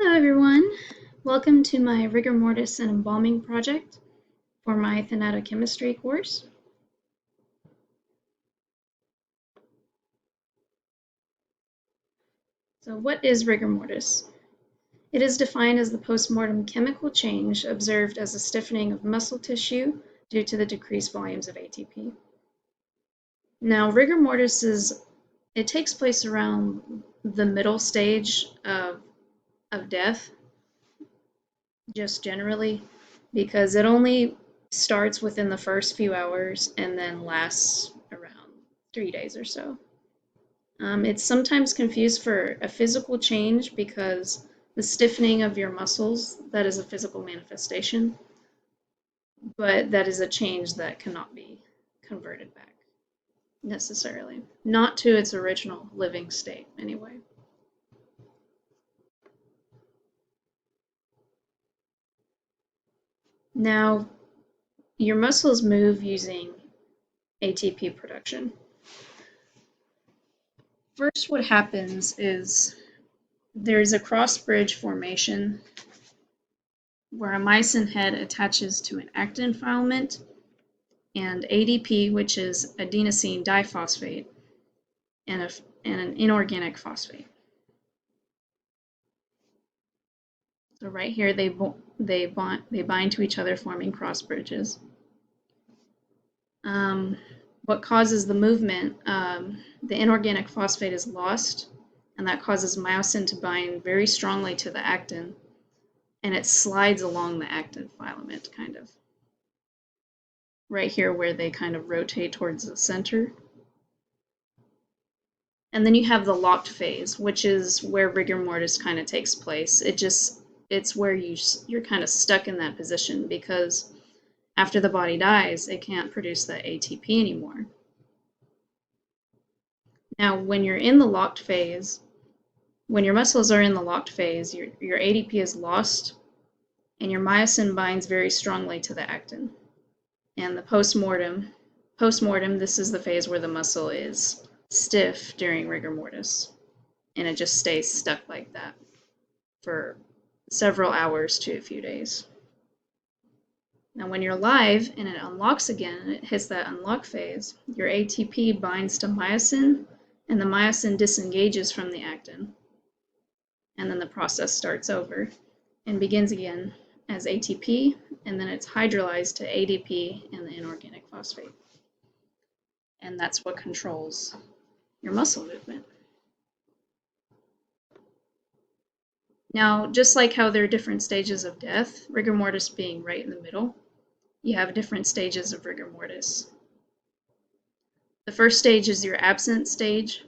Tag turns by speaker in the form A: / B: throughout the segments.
A: Hello everyone, welcome to my Rigor Mortis and Embalming project for my thanatochemistry course. So what is rigor mortis? It is defined as the postmortem chemical change observed as a stiffening of muscle tissue due to the decreased volumes of ATP. Now rigor mortis it takes place around the middle stage of death, just generally, because it only starts within the first few hours and then lasts around 3 days or so. It's sometimes confused for a physical change because the stiffening of your muscles, that is a physical manifestation, but that is a change that cannot be converted back necessarily. Not to its original living state, anyway. Now, your muscles move using ATP production. First, what happens is there's a cross bridge formation where a myosin head attaches to an actin filament and ADP, which is adenosine diphosphate, and an inorganic phosphate. So right here, they bind to each other, forming cross bridges. What causes the movement? The inorganic phosphate is lost, and that causes myosin to bind very strongly to the actin, and it slides along the actin filament, kind of. Right here, where they kind of rotate towards the center. And then you have the locked phase, which is where rigor mortis kind of takes place. It's where you're kind of stuck in that position because after the body dies, it can't produce that ATP anymore. Now, when you're in the locked phase, when your muscles are in the locked phase, your ADP is lost and your myosin binds very strongly to the actin. And the postmortem, this is the phase where the muscle is stiff during rigor mortis, and it just stays stuck like that for several hours to a few days. Now when you're alive and it unlocks again and it hits that unlock phase, your ATP binds to myosin and the myosin disengages from the actin, and then the process starts over and begins again as ATP, and then it's hydrolyzed to ADP and the inorganic phosphate. And that's what controls your muscle movement. Now, just like how there are different stages of death, rigor mortis being right in the middle, you have different stages of rigor mortis. The first stage is your absent stage.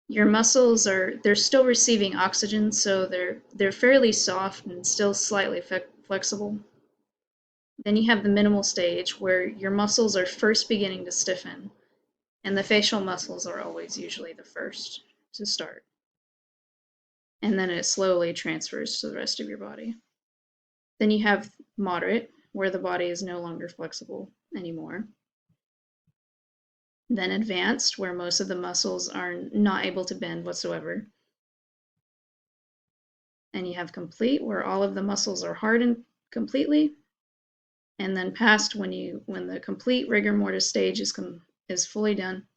A: Your muscles they're still receiving oxygen, so they're fairly soft and still slightly flexible. Then you have the minimal stage where your muscles are first beginning to stiffen, and the facial muscles are always usually the first to start. And then it slowly transfers to the rest of your body. Then you have moderate, where the body is no longer flexible anymore. Then advanced, where most of the muscles are not able to bend whatsoever. And you have complete, where all of the muscles are hardened completely. And then past, when the complete rigor mortis stage is fully done,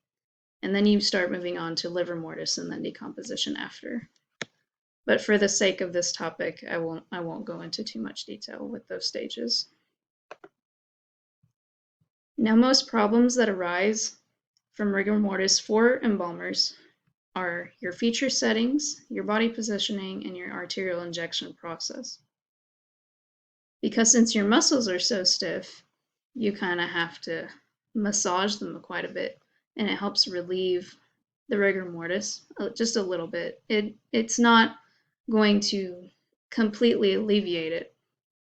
A: and then you start moving on to livor mortis and then decomposition after. But for the sake of this topic, I won't go into too much detail with those stages. Now, most problems that arise from rigor mortis for embalmers are your feature settings, your body positioning, and your arterial injection process. Because since your muscles are so stiff, you kind of have to massage them quite a bit, and it helps relieve the rigor mortis just a little bit. It's not going to completely alleviate it,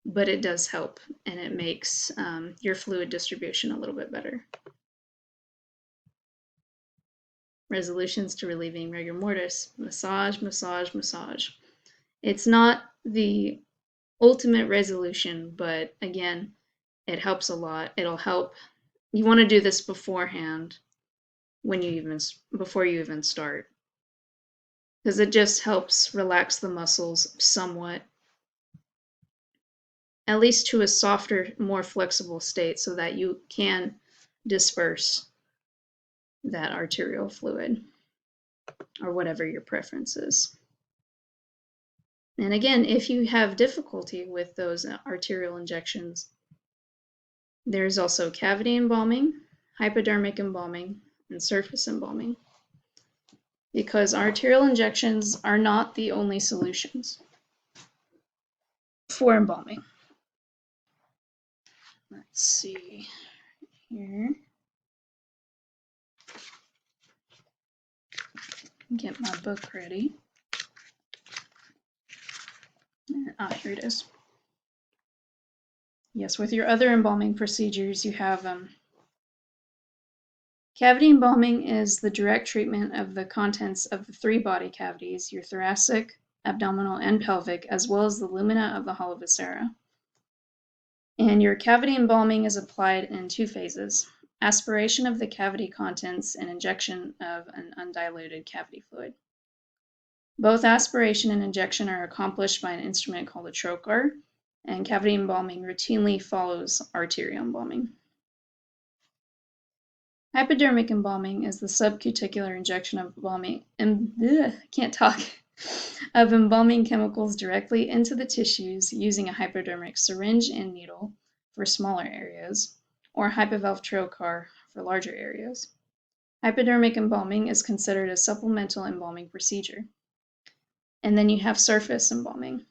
A: but it does help, and it makes your fluid distribution a little bit better. Resolutions to relieving rigor mortis: massage, massage, massage. It's not the ultimate resolution, but again, it helps a lot. It'll help. You want to do this beforehand before you even start. because it just helps relax the muscles somewhat, at least to a softer, more flexible state, so that you can disperse that arterial fluid or whatever your preference is. And again, if you have difficulty with those arterial injections, there's also cavity embalming, hypodermic embalming, and surface embalming, because arterial injections are not the only solutions for embalming. Let's see here. Get my book ready. Here it is. Yes, with your other embalming procedures, you have cavity embalming is the direct treatment of the contents of the 3 body cavities, your thoracic, abdominal, and pelvic, as well as the lumina of the hollow viscera. And your cavity embalming is applied in 2 phases: aspiration of the cavity contents and injection of an undiluted cavity fluid. Both aspiration and injection are accomplished by an instrument called a trocar, and cavity embalming routinely follows arterial embalming. Hypodermic embalming is the subcuticular injection of of embalming chemicals directly into the tissues using a hypodermic syringe and needle for smaller areas, or hypovalve trocar for larger areas. Hypodermic embalming is considered a supplemental embalming procedure. And then you have surface embalming,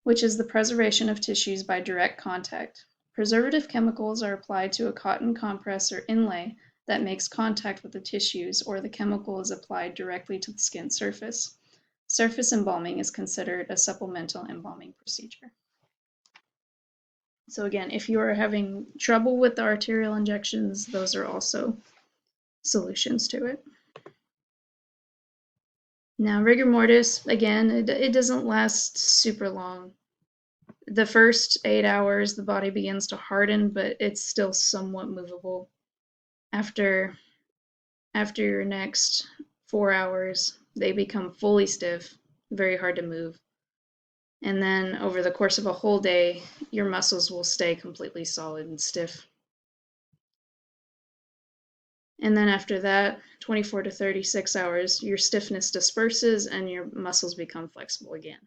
A: which is the preservation of tissues by direct contact. Preservative chemicals are applied to a cotton compress or inlay that makes contact with the tissues, or the chemical is applied directly to the skin surface. Surface embalming is considered a supplemental embalming procedure. So again, if you are having trouble with the arterial injections, those are also solutions to it. Now, rigor mortis, again, it doesn't last super long. The first 8 hours, the body begins to harden, but it's still somewhat movable. After your next 4 hours, they become fully stiff, very hard to move. And then over the course of a whole day, your muscles will stay completely solid and stiff. And then after that, 24 to 36 hours, your stiffness disperses and your muscles become flexible again.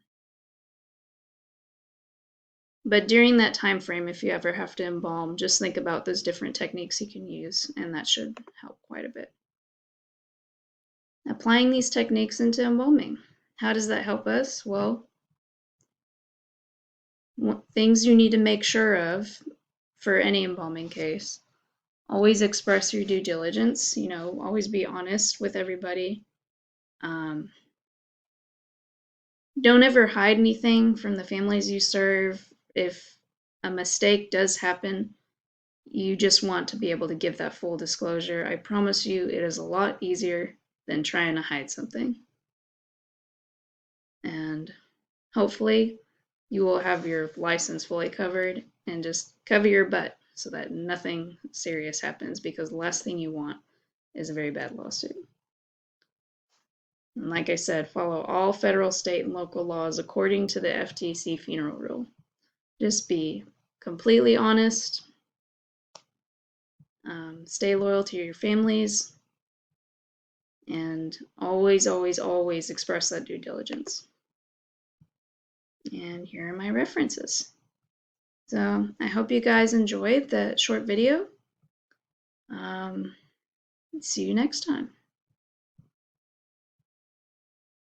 A: But during that time frame, if you ever have to embalm, just think about those different techniques you can use, and that should help quite a bit. Applying these techniques into embalming. How does that help us? Well, things you need to make sure of for any embalming case. Always express your due diligence, always be honest with everybody. Don't ever hide anything from the families you serve. If a mistake does happen, you just want to be able to give that full disclosure. I promise you, it is a lot easier than trying to hide something. And hopefully, you will have your license fully covered, and just cover your butt so that nothing serious happens, because the last thing you want is a very bad lawsuit. And like I said, follow all federal, state, and local laws according to the FTC funeral rule. Just be completely honest. Stay loyal to your families. And always, always, always express that due diligence. And here are my references. So I hope you guys enjoyed that short video. See you next time.